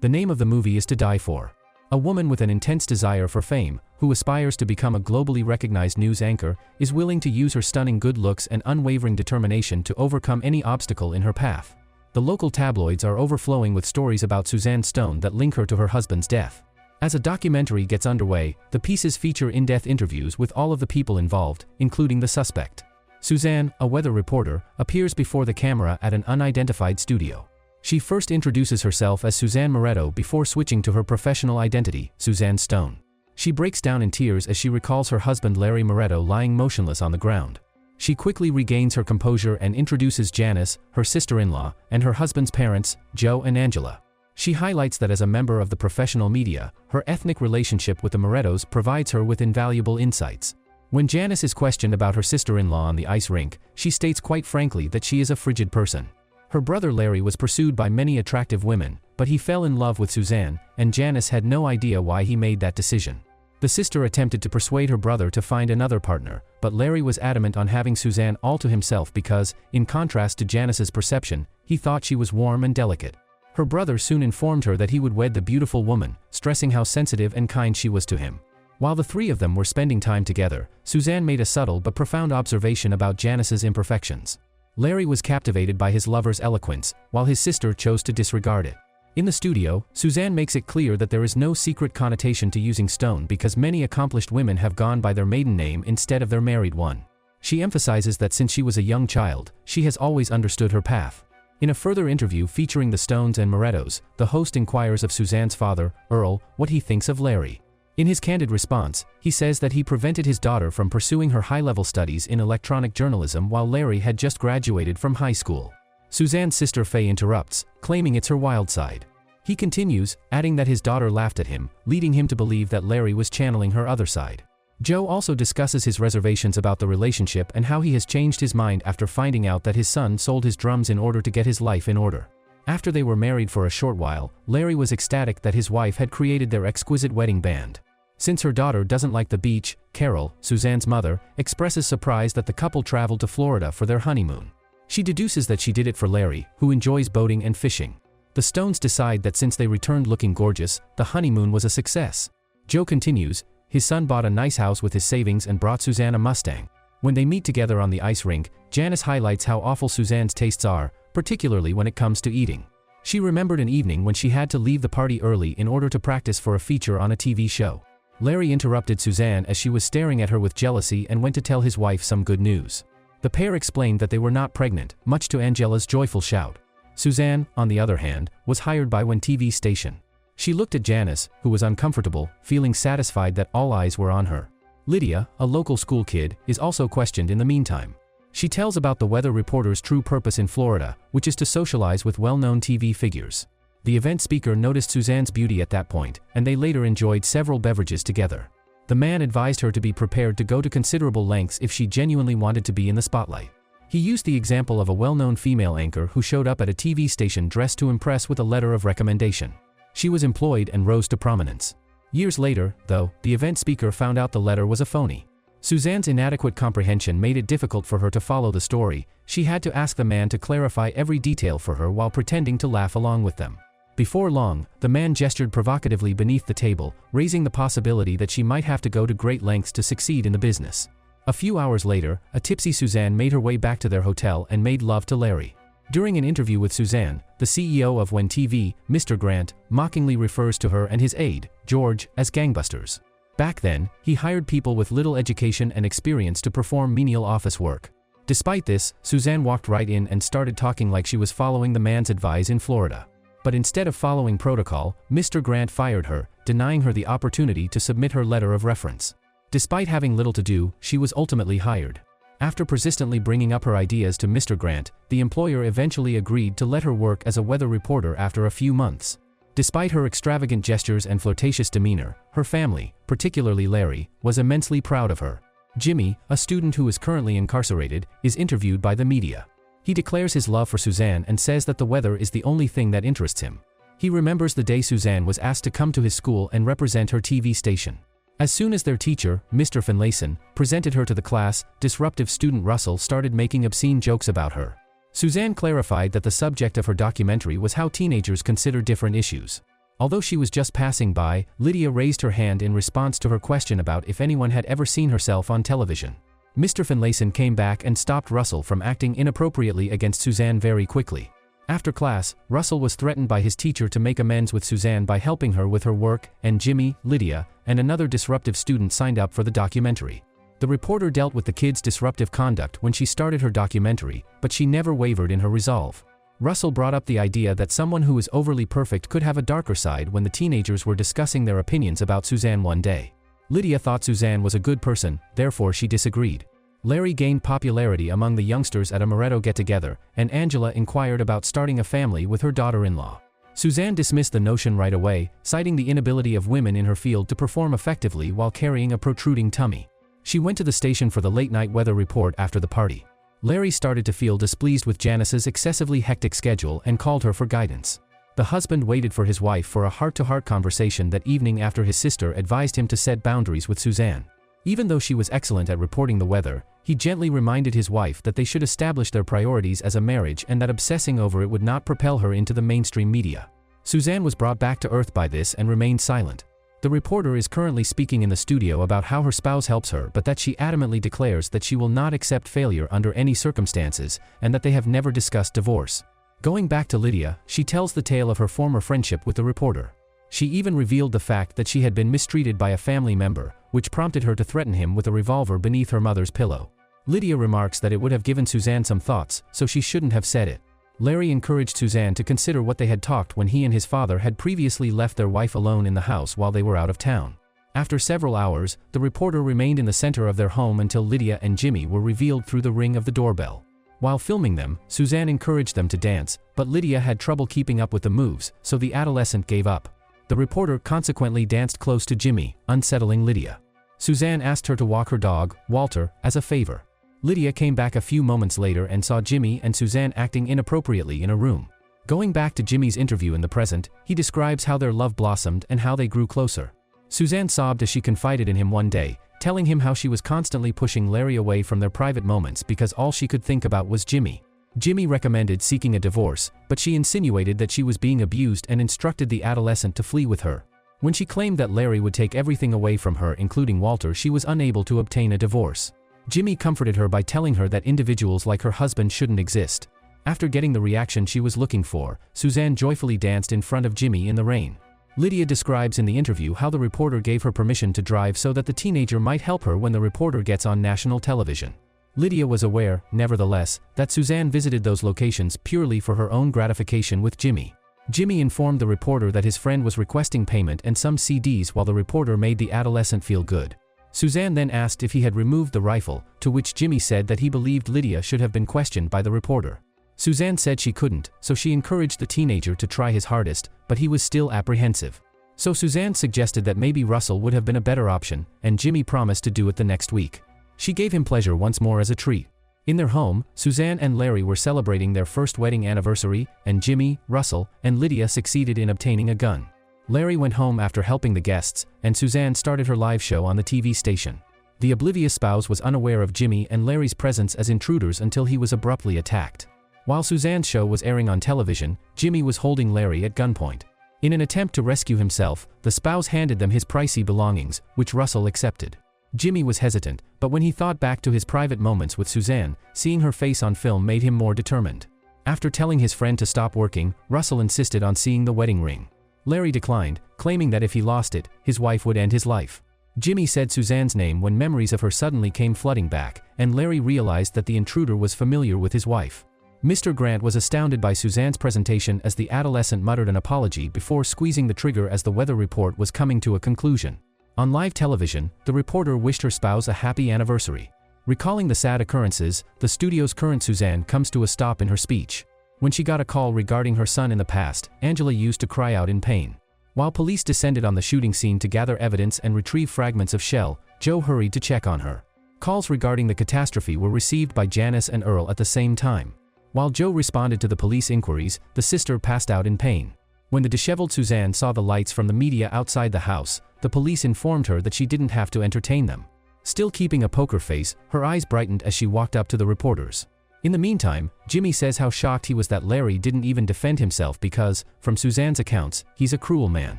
The name of the movie is To Die For. A woman with an intense desire for fame, who aspires to become a globally recognized news anchor, is willing to use her stunning good looks and unwavering determination to overcome any obstacle in her path. The local tabloids are overflowing with stories about Suzanne Stone that link her to her husband's death. As a documentary gets underway, the pieces feature in-depth interviews with all of the people involved, including the suspect. Suzanne, a weather reporter, appears before the camera at an unidentified studio. She first introduces herself as Suzanne Moretto before switching to her professional identity, Suzanne Stone. She breaks down in tears as she recalls her husband Larry Moretto lying motionless on the ground. She quickly regains her composure and introduces Janice, her sister-in-law, and her husband's parents, Joe and Angela. She highlights that as a member of the professional media, her ethnic relationship with the Morettos provides her with invaluable insights. When Janice is questioned about her sister-in-law on the ice rink, she states quite frankly that she is a frigid person. Her brother Larry was pursued by many attractive women, but he fell in love with Suzanne, and Janice had no idea why he made that decision. The sister attempted to persuade her brother to find another partner, but Larry was adamant on having Suzanne all to himself because, in contrast to Janice's perception, he thought she was warm and delicate. Her brother soon informed her that he would wed the beautiful woman, stressing how sensitive and kind she was to him. While the three of them were spending time together, Suzanne made a subtle but profound observation about Janice's imperfections. Larry was captivated by his lover's eloquence, while his sister chose to disregard it. In the studio, Suzanne makes it clear that there is no secret connotation to using Stone because many accomplished women have gone by their maiden name instead of their married one. She emphasizes that since she was a young child, she has always understood her path. In a further interview featuring the Stones and Morettos, the host inquires of Suzanne's father, Earl, what he thinks of Larry. In his candid response, he says that he prevented his daughter from pursuing her high-level studies in electronic journalism while Larry had just graduated from high school. Suzanne's sister Faye interrupts, claiming it's her wild side. He continues, adding that his daughter laughed at him, leading him to believe that Larry was channeling her other side. Joe also discusses his reservations about the relationship and how he has changed his mind after finding out that his son sold his drums in order to get his life in order. After they were married for a short while, Larry was ecstatic that his wife had created their exquisite wedding band. Since her daughter doesn't like the beach, Carol, Suzanne's mother, expresses surprise that the couple traveled to Florida for their honeymoon. She deduces that she did it for Larry, who enjoys boating and fishing. The Stones decide that since they returned looking gorgeous, the honeymoon was a success. Joe continues, his son bought a nice house with his savings and brought Suzanne a Mustang. When they meet together on the ice rink, Janice highlights how awful Suzanne's tastes are, particularly when it comes to eating. She remembered an evening when she had to leave the party early in order to practice for a feature on a TV show. Larry interrupted Suzanne as she was staring at her with jealousy and went to tell his wife some good news. The pair explained that they were not pregnant, much to Angela's joyful shout. Suzanne, on the other hand, was hired by one TV station. She looked at Janice, who was uncomfortable, feeling satisfied that all eyes were on her. Lydia, a local school kid, is also questioned in the meantime. She tells about the weather reporter's true purpose in Florida, which is to socialize with well-known TV figures. The event speaker noticed Suzanne's beauty at that point, and they later enjoyed several beverages together. The man advised her to be prepared to go to considerable lengths if she genuinely wanted to be in the spotlight. He used the example of a well-known female anchor who showed up at a TV station dressed to impress with a letter of recommendation. She was employed and rose to prominence. Years later, though, the event speaker found out the letter was a phony. Suzanne's inadequate comprehension made it difficult for her to follow the story. She had to ask the man to clarify every detail for her while pretending to laugh along with them. Before long, the man gestured provocatively beneath the table, raising the possibility that she might have to go to great lengths to succeed in the business. A few hours later, a tipsy Suzanne made her way back to their hotel and made love to Larry. During an interview with Suzanne, the CEO of WEN TV, Mr. Grant, mockingly refers to her and his aide, George, as gangbusters. Back then, he hired people with little education and experience to perform menial office work. Despite this, Suzanne walked right in and started talking like she was following the man's advice in Florida. But instead of following protocol, Mr. Grant fired her, denying her the opportunity to submit her letter of reference. Despite having little to do, she was ultimately hired. After persistently bringing up her ideas to Mr. Grant, the employer eventually agreed to let her work as a weather reporter after a few months. Despite her extravagant gestures and flirtatious demeanor, her family, particularly Larry, was immensely proud of her. Jimmy, a student who is currently incarcerated, is interviewed by the media. He declares his love for Suzanne and says that the weather is the only thing that interests him. He remembers the day Suzanne was asked to come to his school and represent her TV station. As soon as their teacher, Mr. Finlayson, presented her to the class, disruptive student Russell started making obscene jokes about her. Suzanne clarified that the subject of her documentary was how teenagers consider different issues. Although she was just passing by, Lydia raised her hand in response to her question about if anyone had ever seen herself on television. Mr. Finlayson came back and stopped Russell from acting inappropriately against Suzanne very quickly. After class, Russell was threatened by his teacher to make amends with Suzanne by helping her with her work, and Jimmy, Lydia, and another disruptive student signed up for the documentary. The reporter dealt with the kid's disruptive conduct when she started her documentary, but she never wavered in her resolve. Russell brought up the idea that someone who is overly perfect could have a darker side when the teenagers were discussing their opinions about Suzanne one day. Lydia thought Suzanne was a good person, therefore she disagreed. Larry gained popularity among the youngsters at a Moretto get-together, and Angela inquired about starting a family with her daughter-in-law. Suzanne dismissed the notion right away, citing the inability of women in her field to perform effectively while carrying a protruding tummy. She went to the station for the late-night weather report after the party. Larry started to feel displeased with Janice's excessively hectic schedule and called her for guidance. The husband waited for his wife for a heart-to-heart conversation that evening after his sister advised him to set boundaries with Suzanne. Even though she was excellent at reporting the weather, he gently reminded his wife that they should establish their priorities as a marriage and that obsessing over it would not propel her into the mainstream media. Suzanne was brought back to earth by this and remained silent. The reporter is currently speaking in the studio about how her spouse helps her, but that she adamantly declares that she will not accept failure under any circumstances and that they have never discussed divorce. Going back to Lydia, she tells the tale of her former friendship with the reporter. She even revealed the fact that she had been mistreated by a family member, which prompted her to threaten him with a revolver beneath her mother's pillow. Lydia remarks that it would have given Suzanne some thoughts, so she shouldn't have said it. Larry encouraged Suzanne to consider what they had talked when he and his father had previously left their wife alone in the house while they were out of town. After several hours, the reporter remained in the center of their home until Lydia and Jimmy were revealed through the ring of the doorbell. While filming them, Suzanne encouraged them to dance, but Lydia had trouble keeping up with the moves, so the adolescent gave up. The reporter consequently danced close to Jimmy, unsettling Lydia. Suzanne asked her to walk her dog, Walter, as a favor. Lydia came back a few moments later and saw Jimmy and Suzanne acting inappropriately in a room. Going back to Jimmy's interview in the present, he describes how their love blossomed and how they grew closer. Suzanne sobbed as she confided in him one day, telling him how she was constantly pushing Larry away from their private moments because all she could think about was Jimmy. Jimmy recommended seeking a divorce, but she insinuated that she was being abused and instructed the adolescent to flee with her. When she claimed that Larry would take everything away from her, including Walter, she was unable to obtain a divorce. Jimmy comforted her by telling her that individuals like her husband shouldn't exist. After getting the reaction she was looking for, Suzanne joyfully danced in front of Jimmy in the rain. Lydia describes in the interview how the reporter gave her permission to drive so that the teenager might help her when the reporter gets on national television. Lydia was aware, nevertheless, that Suzanne visited those locations purely for her own gratification with Jimmy. Jimmy informed the reporter that his friend was requesting payment and some CDs while the reporter made the adolescent feel good. Suzanne then asked if he had removed the rifle, to which Jimmy said that he believed Lydia should have been questioned by the reporter. Suzanne said she couldn't, so she encouraged the teenager to try his hardest, but he was still apprehensive. So Suzanne suggested that maybe Russell would have been a better option, and Jimmy promised to do it the next week. She gave him pleasure once more as a treat. In their home, Suzanne and Larry were celebrating their first wedding anniversary, and Jimmy, Russell, and Lydia succeeded in obtaining a gun. Larry went home after helping the guests, and Suzanne started her live show on the TV station. The oblivious spouse was unaware of Jimmy and Larry's presence as intruders until he was abruptly attacked. While Suzanne's show was airing on television, Jimmy was holding Larry at gunpoint. In an attempt to rescue himself, the spouse handed them his pricey belongings, which Russell accepted. Jimmy was hesitant, but when he thought back to his private moments with Suzanne, seeing her face on film made him more determined. After telling his friend to stop working, Russell insisted on seeing the wedding ring. Larry declined, claiming that if he lost it, his wife would end his life. Jimmy said Suzanne's name when memories of her suddenly came flooding back, and Larry realized that the intruder was familiar with his wife. Mr. Grant was astounded by Suzanne's presentation as the adolescent muttered an apology before squeezing the trigger as the weather report was coming to a conclusion. On live television, the reporter wished her spouse a happy anniversary. Recalling the sad occurrences, the studio's current Suzanne comes to a stop in her speech. When she got a call regarding her son in the past, Angela used to cry out in pain. While police descended on the shooting scene to gather evidence and retrieve fragments of shell, Joe hurried to check on her. Calls regarding the catastrophe were received by Janice and Earl at the same time. While Joe responded to the police inquiries, the sister passed out in pain. When the disheveled Suzanne saw the lights from the media outside the house, the police informed her that she didn't have to entertain them. Still keeping a poker face, her eyes brightened as she walked up to the reporters. In the meantime, Jimmy says how shocked he was that Larry didn't even defend himself because, from Suzanne's accounts, he's a cruel man.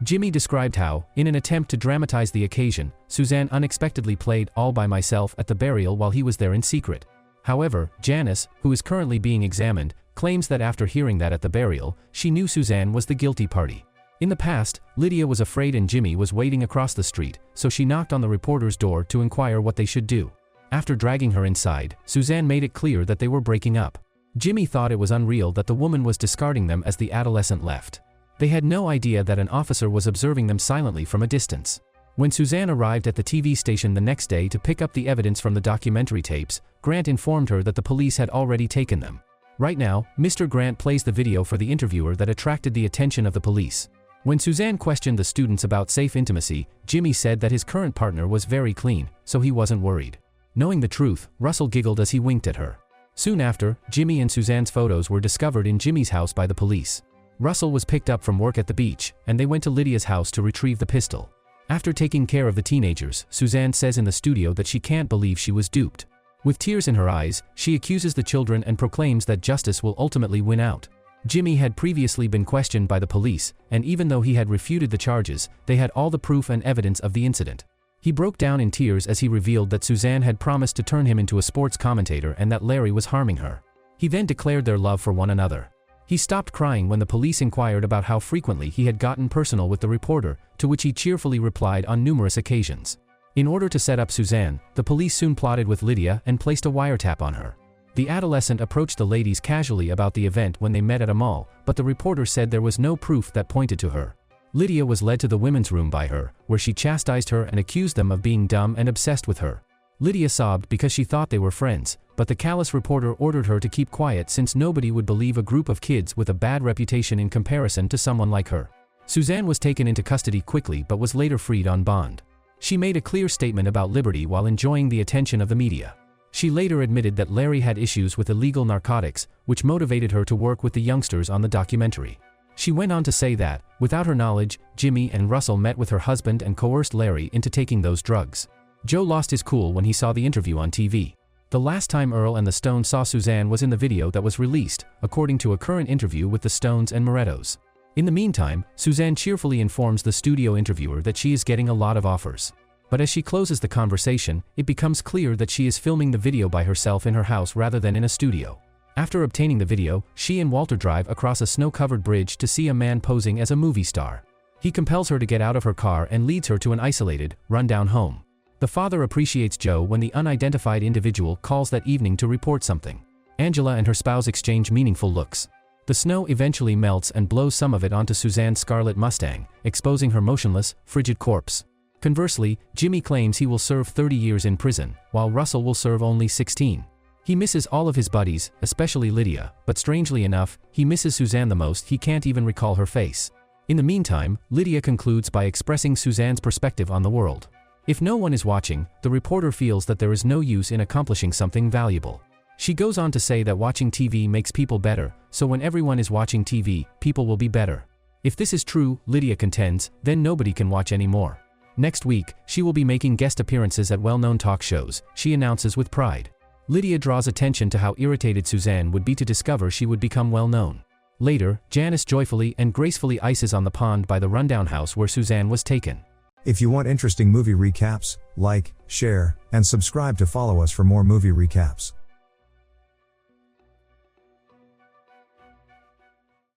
Jimmy described how, in an attempt to dramatize the occasion, Suzanne unexpectedly played all by myself at the burial while he was there in secret. However, Janice, who is currently being examined, claims that after hearing that at the burial, she knew Suzanne was the guilty party. In the past, Lydia was afraid and Jimmy was waiting across the street, so she knocked on the reporter's door to inquire what they should do. After dragging her inside, Suzanne made it clear that they were breaking up. Jimmy thought it was unreal that the woman was discarding them as the adolescent left. They had no idea that an officer was observing them silently from a distance. When Suzanne arrived at the TV station the next day to pick up the evidence from the documentary tapes, Grant informed her that the police had already taken them. Right now, Mr. Grant plays the video for the interviewer that attracted the attention of the police. When Suzanne questioned the students about safe intimacy, Jimmy said that his current partner was very clean, so he wasn't worried. Knowing the truth, Russell giggled as he winked at her. Soon after, Jimmy and Suzanne's photos were discovered in Jimmy's house by the police. Russell was picked up from work at the beach, and they went to Lydia's house to retrieve the pistol. After taking care of the teenagers, Suzanne says in the studio that she can't believe she was duped. With tears in her eyes, she accuses the children and proclaims that justice will ultimately win out. Jimmy had previously been questioned by the police, and even though he had refuted the charges, they had all the proof and evidence of the incident. He broke down in tears as he revealed that Suzanne had promised to turn him into a sports commentator and that Larry was harming her. He then declared their love for one another. He stopped crying when the police inquired about how frequently he had gotten personal with the reporter, to which he cheerfully replied on numerous occasions. In order to set up Suzanne, the police soon plotted with Lydia and placed a wiretap on her. The adolescent approached the ladies casually about the event when they met at a mall, but the reporter said there was no proof that pointed to her. Lydia was led to the women's room by her, where she chastised her and accused them of being dumb and obsessed with her. Lydia sobbed because she thought they were friends, but the callous reporter ordered her to keep quiet since nobody would believe a group of kids with a bad reputation in comparison to someone like her. Suzanne was taken into custody quickly but was later freed on bond. She made a clear statement about liberty while enjoying the attention of the media. She later admitted that Larry had issues with illegal narcotics, which motivated her to work with the youngsters on the documentary. She went on to say that, without her knowledge, Jimmy and Russell met with her husband and coerced Larry into taking those drugs. Joe lost his cool when he saw the interview on TV. The last time Earl and the Stones saw Suzanne was in the video that was released, according to a current interview with the Stones and Morettos. In the meantime, Suzanne cheerfully informs the studio interviewer that she is getting a lot of offers. But as she closes the conversation, it becomes clear that she is filming the video by herself in her house rather than in a studio. After obtaining the video, she and Walter drive across a snow-covered bridge to see a man posing as a movie star. He compels her to get out of her car and leads her to an isolated, run-down home. The father appreciates Joe when the unidentified individual calls that evening to report something. Angela and her spouse exchange meaningful looks. The snow eventually melts and blows some of it onto Suzanne's scarlet Mustang, exposing her motionless, frigid corpse. Conversely, Jimmy claims he will serve 30 years in prison, while Russell will serve only 16. He misses all of his buddies, especially Lydia, but strangely enough, he misses Suzanne the most. He can't even recall her face. In the meantime, Lydia concludes by expressing Suzanne's perspective on the world. If no one is watching, the reporter feels that there is no use in accomplishing something valuable. She goes on to say that watching TV makes people better, so when everyone is watching TV, people will be better. If this is true, Lydia contends, then nobody can watch anymore. Next week, she will be making guest appearances at well-known talk shows, she announces with pride. Lydia draws attention to how irritated Suzanne would be to discover she would become well-known. Later, Janice joyfully and gracefully ices on the pond by the rundown house where Suzanne was taken. If you want interesting movie recaps, like, share, and subscribe to follow us for more movie recaps.